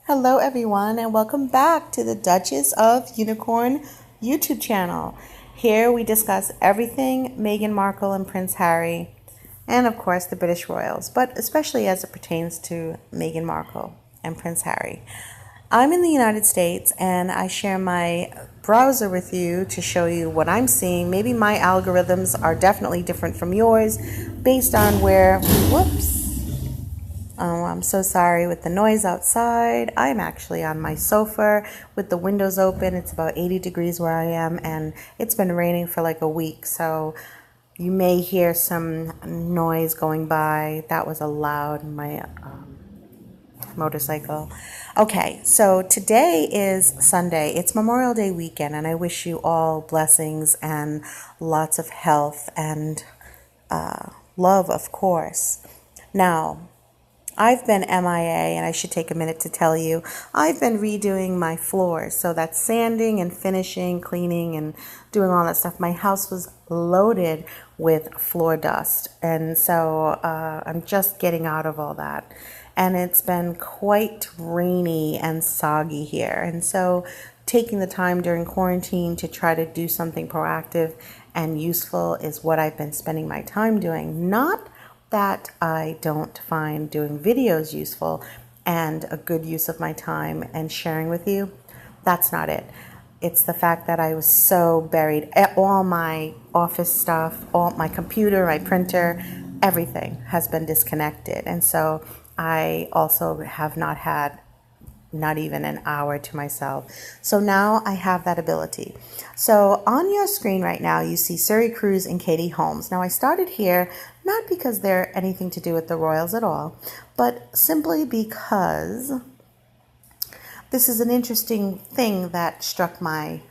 Hello everyone and welcome back to the Duchess of Unicorn YouTube channel. Here we discuss everything Meghan Markle and Prince Harry and of course the British royals, but especially as it pertains to Meghan Markle and Prince Harry. I'm in the United States and I share my browser with you to show you what I'm seeing. Maybe my algorithms are definitely different from yours based on where, I'm so sorry with the noise outside. I'm actually on my sofa with the windows open. It's about 80 degrees where I am, and it's been raining for like a week, so you may hear some noise going by. That was a loud, my motorcycle. Okay, so today is Sunday. It's Memorial Day weekend, and I wish you all blessings and lots of health and love, of course. Now, I've been MIA, and I should take a minute to tell you, I've been redoing my floors. So that's sanding and finishing, cleaning, and doing all that stuff. My house was loaded with floor dust, and so I'm just getting out of all that. And it's been quite rainy and soggy here. And so taking the time during quarantine to try to do something proactive and useful is what I've been spending my time doing. Not that I don't find doing videos useful and a good use of my time and sharing with you. That's not it. It's the fact that I was so buried. All my office stuff, all my computer, my printer, everything has been disconnected. And so I also have not had not even an hour to myself. So now I have that ability. So on your screen right now, you see Suri Cruise and Katie Holmes. Now I started here not because they're anything to do with the royals at all, but simply because this is an interesting thing that struck my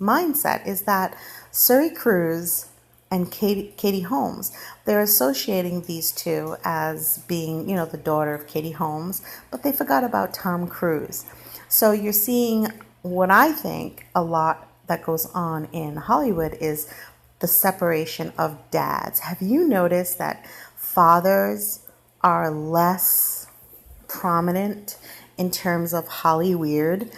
mindset, is that Suri Cruise and Katie Holmes, they're associating these two as being, the daughter of Katie Holmes, but they forgot about Tom Cruise. So you're seeing what I think a lot that goes on in Hollywood is the separation of dads. Have you noticed that fathers are less prominent in terms of Hollyweird?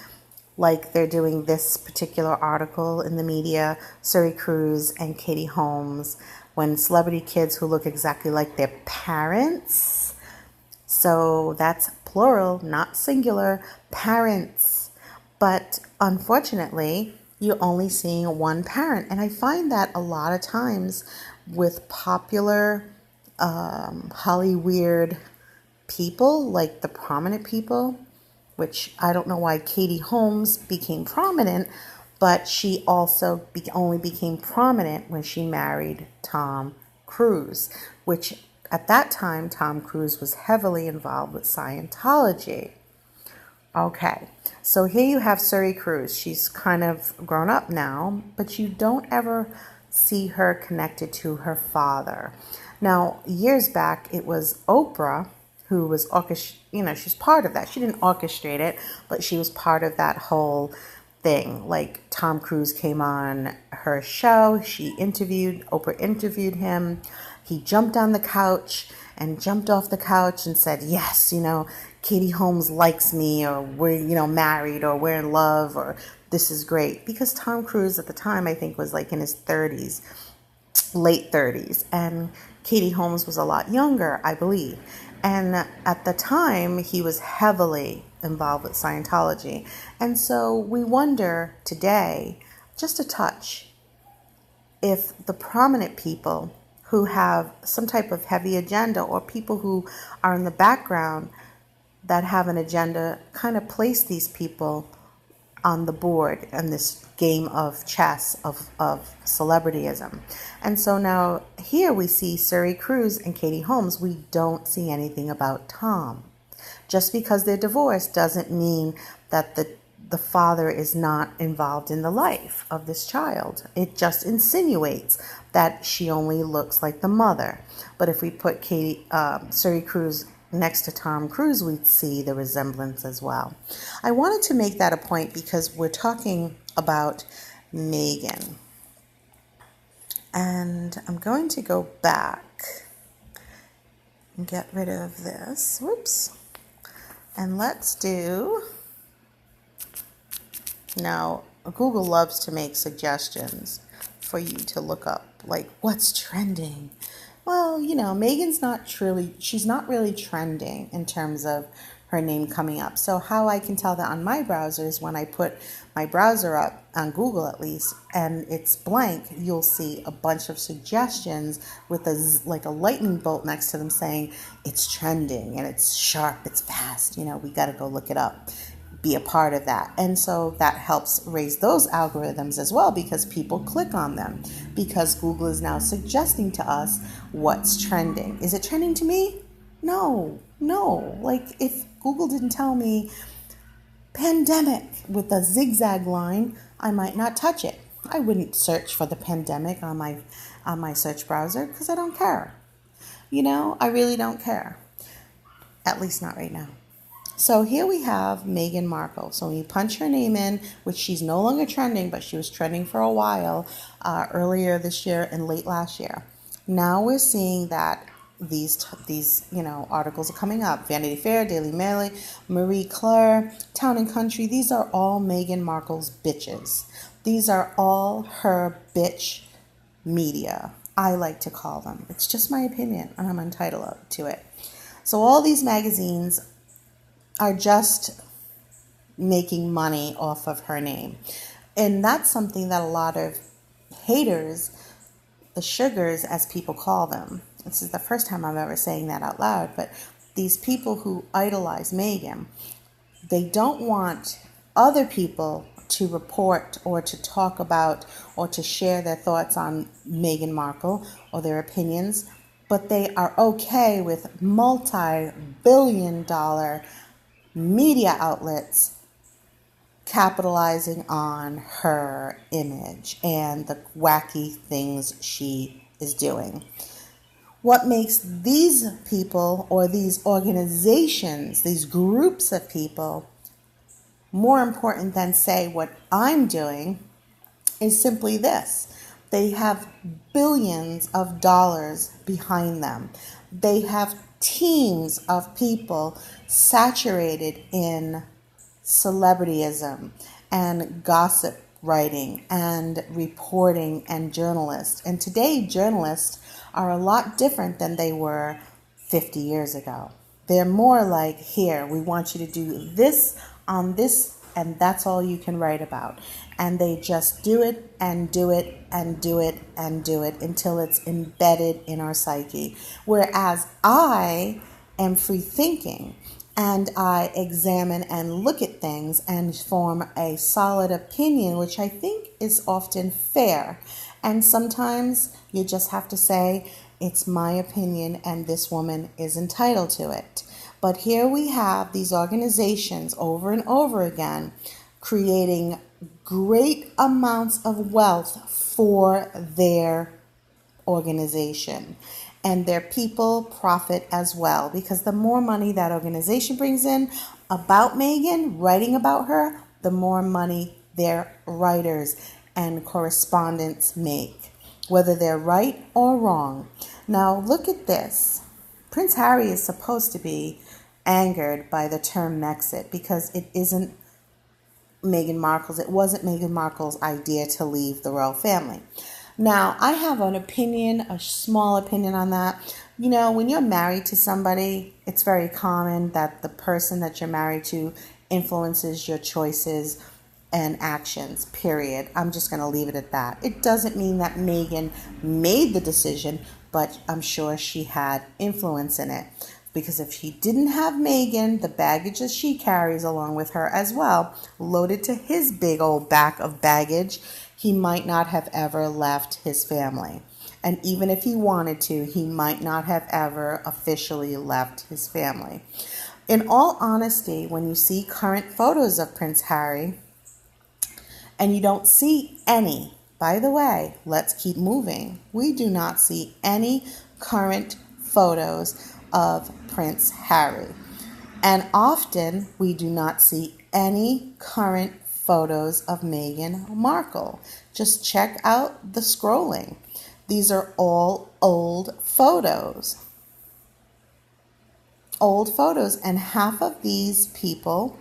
Like they're doing this particular article in the media, Suri Cruise and Katie Holmes, when celebrity kids who look exactly like their parents. So that's plural, not singular, parents. But unfortunately, you're only seeing one parent. And I find that a lot of times with popular Hollyweird people, like the prominent people, which I don't know why Katie Holmes became prominent, but she also only became prominent when she married Tom Cruise, which at that time, Tom Cruise was heavily involved with Scientology. Okay, so here you have Suri Cruise. She's kind of grown up now, but you don't ever see her connected to her father. Now, years back, it was Oprah who was she's part of that. She didn't orchestrate it, but she was part of that whole thing. Like Tom Cruise came on her show. Oprah interviewed him. He jumped on the couch and jumped off the couch and said, yes, Katie Holmes likes me, or we're, married, or we're in love, or this is great. Because Tom Cruise at the time, I think, was like in his 30s, late 30s. And Katie Holmes was a lot younger, I believe. And at the time, he was heavily involved with Scientology. And so we wonder today, just a touch, if the prominent people who have some type of heavy agenda, or people who are in the background that have an agenda, kind of place these people on the board in this game of chess of celebrityism. And so now here we see Suri Cruise and Katie Holmes. We don't see anything about Tom. Just because they're divorced doesn't mean that the father is not involved in the life of this child. It just insinuates that she only looks like the mother. But if we put Suri Cruise next to Tom Cruise, we'd see the resemblance as well. I wanted to make that a point because we're talking about Meghan. And I'm going to go back and get rid of this. Whoops. And let's do Now, Google loves to make suggestions for you to look up, like what's trending. Well, she's not really trending in terms of her name coming up. So how I can tell that on my browser is when I put my browser up, on Google at least, and it's blank, you'll see a bunch of suggestions with like a lightning bolt next to them saying it's trending and it's sharp, it's fast, we got to go look it up, be a part of that. And so that helps raise those algorithms as well, because people click on them, because Google is now suggesting to us what's trending. Is it trending to me? No. Like, if Google didn't tell me pandemic with a zigzag line, I might not touch it. I wouldn't search for the pandemic on my search browser, because I don't care. I really don't care. At least not right now. So here we have Meghan Markle. So when you punch her name in, which she's no longer trending, but she was trending for a while earlier this year and late last year. Now we're seeing that these articles are coming up. Vanity Fair, Daily Mail, Marie Claire, Town and Country. These are all Meghan Markle's bitches. These are all her bitch media, I like to call them. It's just my opinion, and I'm entitled to it. So all these magazines are just making money off of her name. And that's something that a lot of haters, the sugars as people call them, this is the first time I'm ever saying that out loud, but these people who idolize Meghan, they don't want other people to report or to talk about or to share their thoughts on Meghan Markle or their opinions, but they are okay with multi-billion-dollar media outlets capitalizing on her image and the wacky things she is doing. What makes these people or these organizations, these groups of people, more important than, say, what I'm doing is simply this. They have billions of dollars behind them. They have teams of people saturated in celebrityism and gossip writing and reporting and journalists. And today, journalists are a lot different than they were 50 years ago. They're more like, here, we want you to do this on this, and that's all you can write about. And they just do it and do it and do it and do it until it's embedded in our psyche. Whereas I am free thinking, and I examine and look at things and form a solid opinion, which I think is often fair. And sometimes you just have to say, it's my opinion and this woman is entitled to it. But here we have these organizations over and over again creating great amounts of wealth for their organization. And their people profit as well, because the more money that organization brings in about Meghan, writing about her, the more money their writers and correspondents make, whether they're right or wrong. Now look at this. Prince Harry is supposed to be angered by the term Mexit because it isn't Meghan Markle's. It wasn't Meghan Markle's idea to leave the royal family. Now, I have an opinion, a small opinion on that. When you're married to somebody, it's very common that the person that you're married to influences your choices and actions, period. I'm just going to leave it at that. It doesn't mean that Meghan made the decision, but I'm sure she had influence in it. Because if she didn't have Meghan, the baggage that she carries along with her as well, loaded to his big old back of baggage, he might not have ever left his family. And even if he wanted to, he might not have ever officially left his family. In all honesty, when you see current photos of Prince Harry, and you don't see any, by the way, let's keep moving. We do not see any current photos of Prince Harry. And often we do not see any current photos of Meghan Markle. Just check out the scrolling. These are all old photos. And half of these people,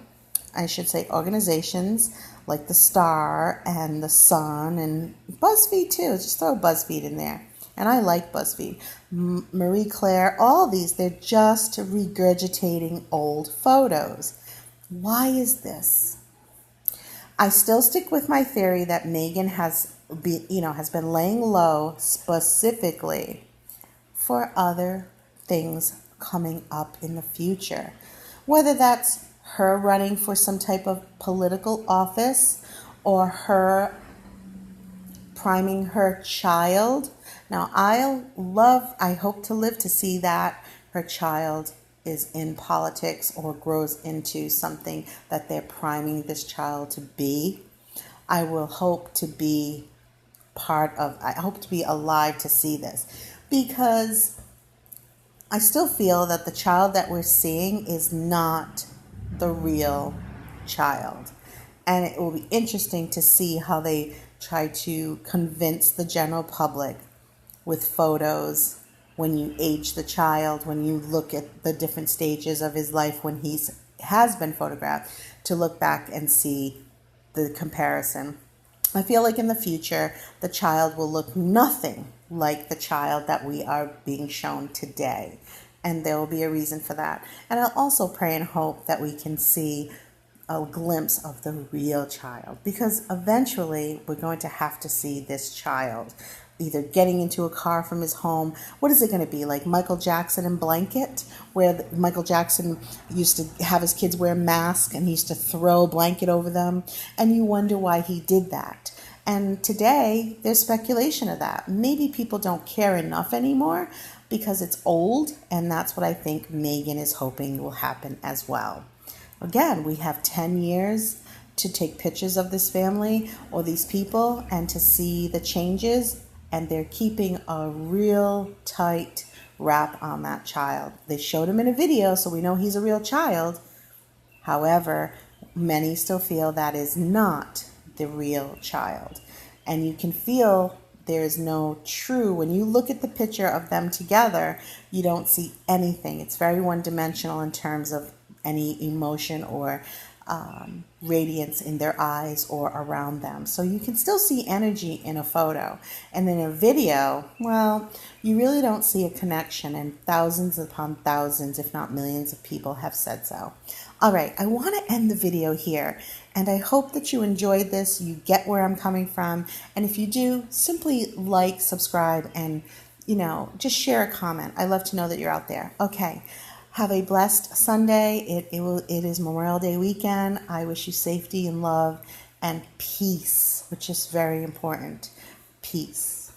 I should say organizations like the Star and the Sun and BuzzFeed too. Just throw BuzzFeed in there. And I like BuzzFeed. Marie Claire, all these, they're just regurgitating old photos. Why is this? I still stick with my theory that Meghan has been laying low specifically for other things coming up in the future. Whether that's her running for some type of political office or her priming her child. Now, I hope to live to see that her child is in politics or grows into something that they're priming this child to be. I hope to be alive to see this, because I still feel that the child that we're seeing is not the real child. And it will be interesting to see how they try to convince the general public with photos when you age the child, when you look at the different stages of his life when has been photographed, to look back and see the comparison. I feel like in the future, the child will look nothing like the child that we are being shown today. And there will be a reason for that. And I'll also pray and hope that we can see a glimpse of the real child, because eventually we're going to have to see this child either getting into a car from his home. What is it going to be, like Michael Jackson and Blanket, where Michael Jackson used to have his kids wear masks and he used to throw a blanket over them, and you wonder why he did that. And today there's speculation of that. Maybe people don't care enough anymore because it's old, and that's what I think Meghan is hoping will happen as well. Again, we have 10 years to take pictures of this family or these people and to see the changes, and they're keeping a real tight wrap on that child. They showed him in a video, so we know he's a real child. However, many still feel that is not the real child. And you can feel there is no true, when you look at the picture of them together, you don't see anything. It's very one-dimensional in terms of any emotion or radiance in their eyes or around them. So you can still see energy in a photo. And in a video, well, you really don't see a connection, and thousands upon thousands, if not millions of people have said so. All right, I want to end the video here, and I hope that you enjoyed this, you get where I'm coming from, and if you do, simply like, subscribe, and, just share a comment. I love to know that you're out there. Okay. Have a blessed Sunday. It is Memorial Day weekend. I wish you safety and love and peace, which is very important. Peace.